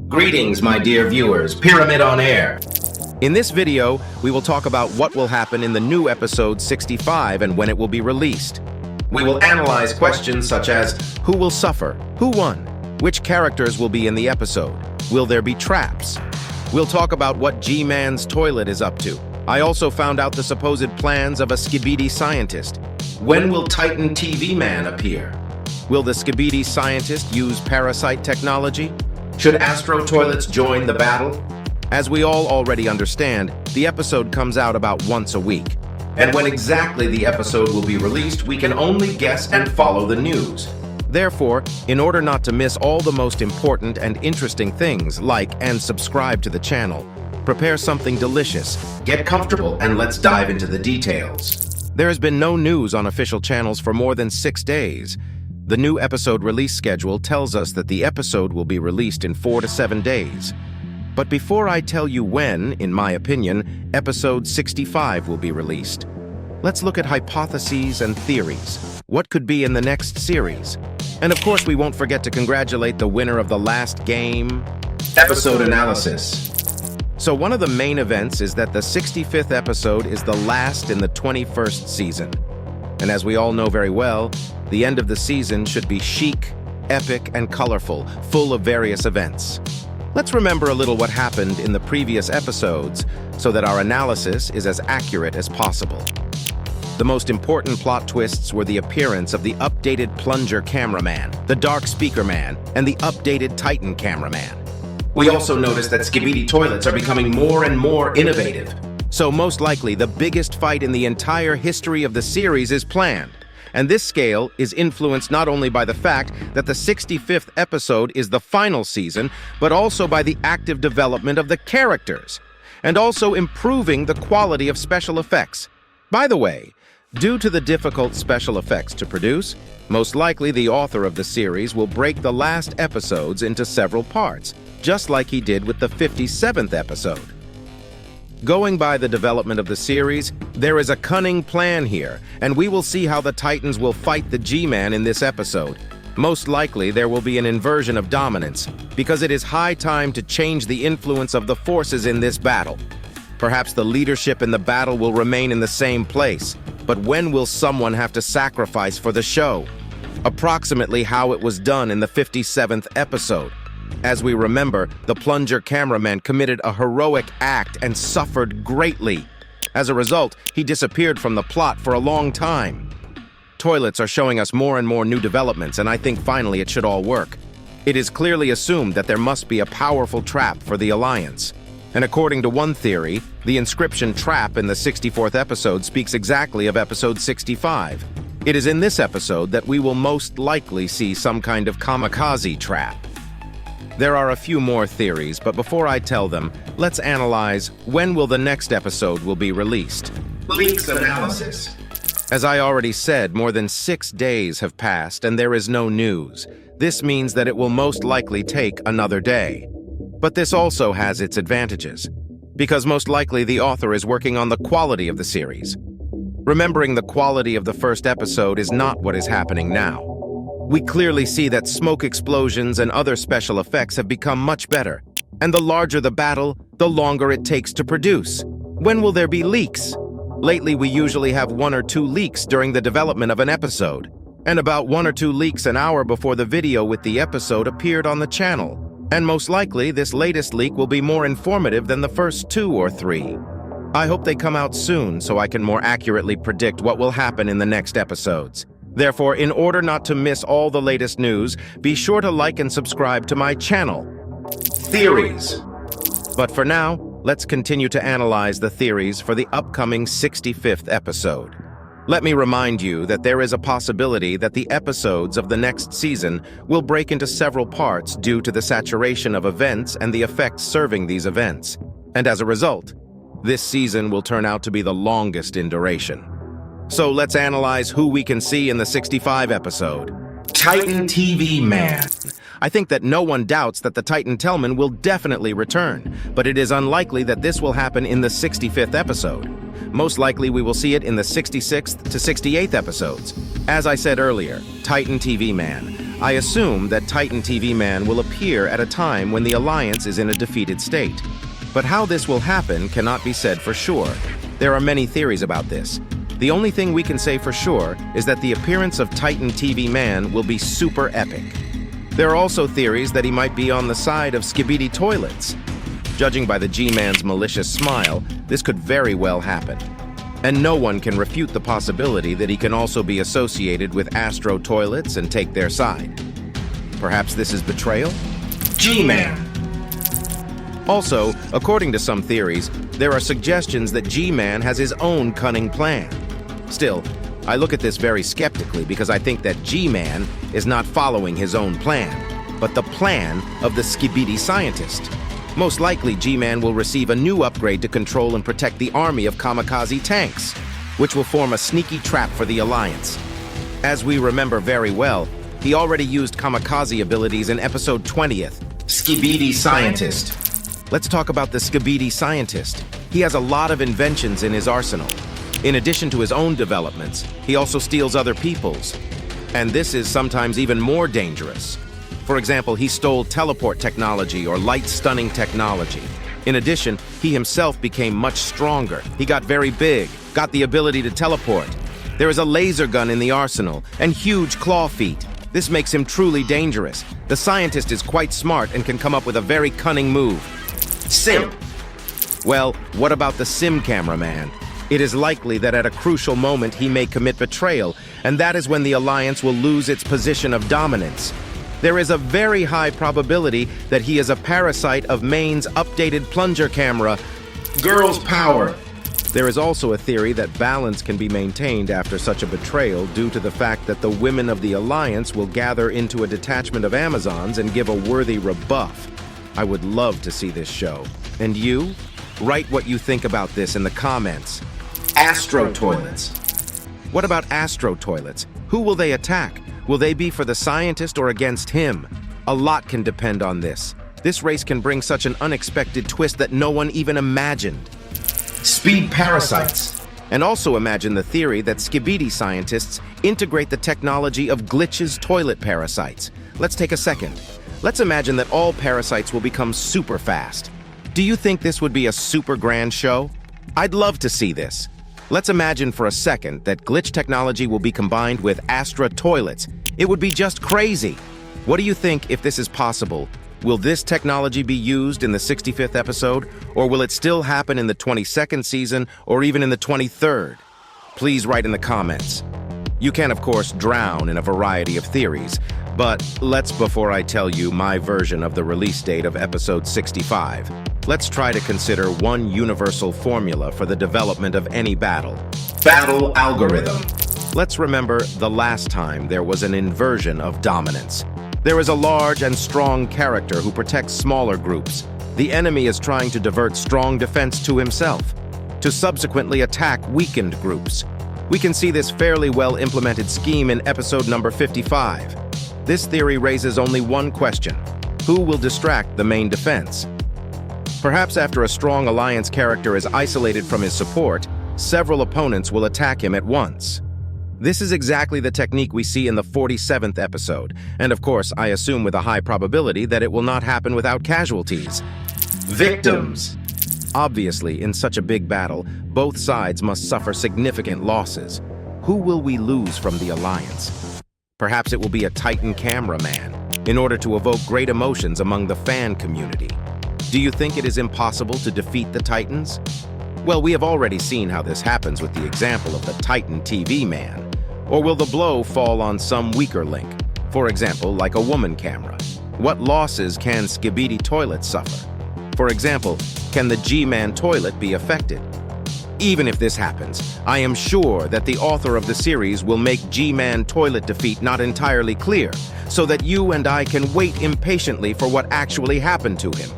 Greetings, my dear viewers. Pyramid on Air. In this video, we will talk about what will happen in the new episode 65 and when it will be released. We will analyze questions such as, who will suffer? Who won? Which characters will be in the episode? Will there be traps? We'll talk about what G-Man's toilet is up to. I also found out the supposed plans of a Skibidi scientist. When will Titan TV Man appear? Will the Skibidi scientist use parasite technology? Should Astro Toilets join the battle? As we all already understand, the episode comes out about once a week. And when exactly the episode will be released, we can only guess and follow the news. Therefore, in order not to miss all the most important and interesting things, like and subscribe to the channel. Prepare something delicious, get comfortable, and let's dive into the details. There has been no news on official channels for more than 6 days. The new episode release schedule tells us that the episode will be released in 4 to 7 days. But before I tell you when, in my opinion, episode 65 will be released, let's look at hypotheses and theories. What could be in the next series? And of course, we won't forget to congratulate the winner of the last game. Episode analysis. So one of the main events is that the 65th episode is the last in the 21st season. And as we all know very well, the end of the season should be chic, epic, and colorful, full of various events. Let's remember a little what happened in the previous episodes so that our analysis is as accurate as possible. The most important plot twists were the appearance of the updated plunger cameraman, the dark speaker man, and the updated Titan cameraman. We also noticed that Skibidi toilets are becoming more and more innovative. So most likely, the biggest fight in the entire history of the series is planned. And this scale is influenced not only by the fact that the 65th episode is the final season, but also by the active development of the characters, and also improving the quality of special effects. By the way, due to the difficult special effects to produce, most likely the author of the series will break the last episodes into several parts, just like he did with the 57th episode. Going by the development of the series, there is a cunning plan here, and we will see how the Titans will fight the G-Man in this episode. Most likely, there will be an inversion of dominance, because it is high time to change the influence of the forces in this battle. Perhaps the leadership in the battle will remain in the same place, but when will someone have to sacrifice for the show? Approximately how it was done in the 57th episode. As we remember, the plunger cameraman committed a heroic act and suffered greatly. As a result, he disappeared from the plot for a long time. Toilets are showing us more and more new developments, and I think finally it should all work. It is clearly assumed that there must be a powerful trap for the Alliance. And according to one theory, the inscription trap in the 64th episode speaks exactly of episode 65. It is in this episode that we will most likely see some kind of kamikaze trap. There are a few more theories, but before I tell them, let's analyze when will the next episode will be released. Leaks analysis. As I already said, more than 6 days have passed and there is no news. This means that it will most likely take another day. But this also has its advantages, because most likely the author is working on the quality of the series. Remembering the quality of the first episode is not what is happening now. We clearly see that smoke explosions and other special effects have become much better. And the larger the battle, the longer it takes to produce. When will there be leaks? Lately, we usually have 1 or 2 leaks during the development of an episode, and about 1 or 2 leaks an hour before the video with the episode appeared on the channel. And most likely, this latest leak will be more informative than the first 2 or 3. I hope they come out soon so I can more accurately predict what will happen in the next episodes. Therefore, in order not to miss all the latest news, be sure to like and subscribe to my channel. Theories. But for now, let's continue to analyze the theories for the upcoming 65th episode. Let me remind you that there is a possibility that the episodes of the next season will break into several parts due to the saturation of events and the effects serving these events. And as a result, this season will turn out to be the longest in duration. So let's analyze who we can see in the 65 episode. Titan TV Man. I think that no one doubts that the Titan Tellman will definitely return, but it is unlikely that this will happen in the 65th episode. Most likely we will see it in the 66th to 68th episodes. As I said earlier, Titan TV Man. I assume that Titan TV Man will appear at a time when the Alliance is in a defeated state. But how this will happen cannot be said for sure. There are many theories about this. The only thing we can say for sure is that the appearance of Titan TV Man will be super epic. There are also theories that he might be on the side of Skibidi toilets. Judging by the G-Man's malicious smile, this could very well happen. And no one can refute the possibility that he can also be associated with Astro toilets and take their side. Perhaps this is betrayal? G-Man. Also, according to some theories, there are suggestions that G-Man has his own cunning plan. Still, I look at this very skeptically because I think that G-Man is not following his own plan, but the plan of the Skibidi scientist. Most likely, G-Man will receive a new upgrade to control and protect the army of kamikaze tanks, which will form a sneaky trap for the Alliance. As we remember very well, he already used kamikaze abilities in episode 20th. Skibidi Scientist. Let's talk about the Skibidi scientist. He has a lot of inventions in his arsenal. In addition to his own developments, he also steals other people's. And this is sometimes even more dangerous. For example, he stole teleport technology or light-stunning technology. In addition, he himself became much stronger. He got very big, got the ability to teleport. There is a laser gun in the arsenal and huge claw feet. This makes him truly dangerous. The scientist is quite smart and can come up with a very cunning move. Simp. Well, what about the sim cameraman? It is likely that at a crucial moment he may commit betrayal, and that is when the Alliance will lose its position of dominance. There is a very high probability that he is a parasite of Main's updated plunger camera. Girls' power. There is also a theory that balance can be maintained after such a betrayal due to the fact that the women of the Alliance will gather into a detachment of Amazons and give a worthy rebuff. I would love to see this show. And you? Write what you think about this in the comments. Astro toilets. What about Astro toilets? Who will they attack? Will they be for the scientist or against him? A lot can depend on this. This race can bring such an unexpected twist that no one even imagined. Speed parasites. And also imagine the theory that Skibidi scientists integrate the technology of Glitch's toilet parasites. Let's take a second. Let's imagine that all parasites will become super fast. Do you think this would be a super grand show? I'd love to see this. Let's imagine for a second that glitch technology will be combined with Astra toilets. It would be just crazy. What do you think if this is possible? Will this technology be used in the 65th episode, or will it still happen in the 22nd season, or even in the 23rd? Please write in the comments. You can, of course, drown in a variety of theories, but before I tell you my version of the release date of episode 65, let's try to consider one universal formula for the development of any battle. Battle algorithm. Let's remember the last time there was an inversion of dominance. There is a large and strong character who protects smaller groups. The enemy is trying to divert strong defense to himself, to subsequently attack weakened groups. We can see this fairly well-implemented scheme in episode number 55. This theory raises only one question: who will distract the main defense? Perhaps after a strong Alliance character is isolated from his support, several opponents will attack him at once. This is exactly the technique we see in the 47th episode, and of course, I assume with a high probability that it will not happen without casualties. Victims. Obviously, in such a big battle, both sides must suffer significant losses. Who will we lose from the Alliance? Perhaps it will be a Titan cameraman, in order to evoke great emotions among the fan community. Do you think it is impossible to defeat the Titans? Well, we have already seen how this happens with the example of the Titan TV man. Or will the blow fall on some weaker link? For example, like a woman camera. What losses can Skibidi toilets suffer? For example, can the G-Man toilet be affected? Even if this happens, I am sure that the author of the series will make G-Man toilet defeat not entirely clear, so that you and I can wait impatiently for what actually happened to him.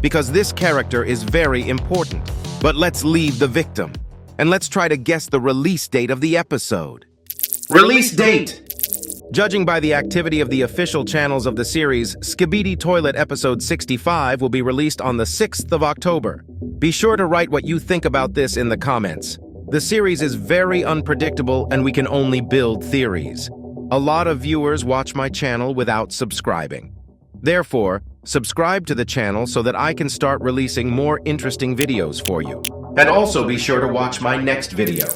Because this character is very important. But let's leave the victim, and let's try to guess the release date of the episode. Release date. Judging by the activity of the official channels of the series, Skibidi Toilet episode 65 will be released on the 6th of October. Be sure to write what you think about this in the comments. The series is very unpredictable and we can only build theories. A lot of viewers watch my channel without subscribing. Therefore, subscribe to the channel so that I can start releasing more interesting videos for you. And also be sure to watch my next video.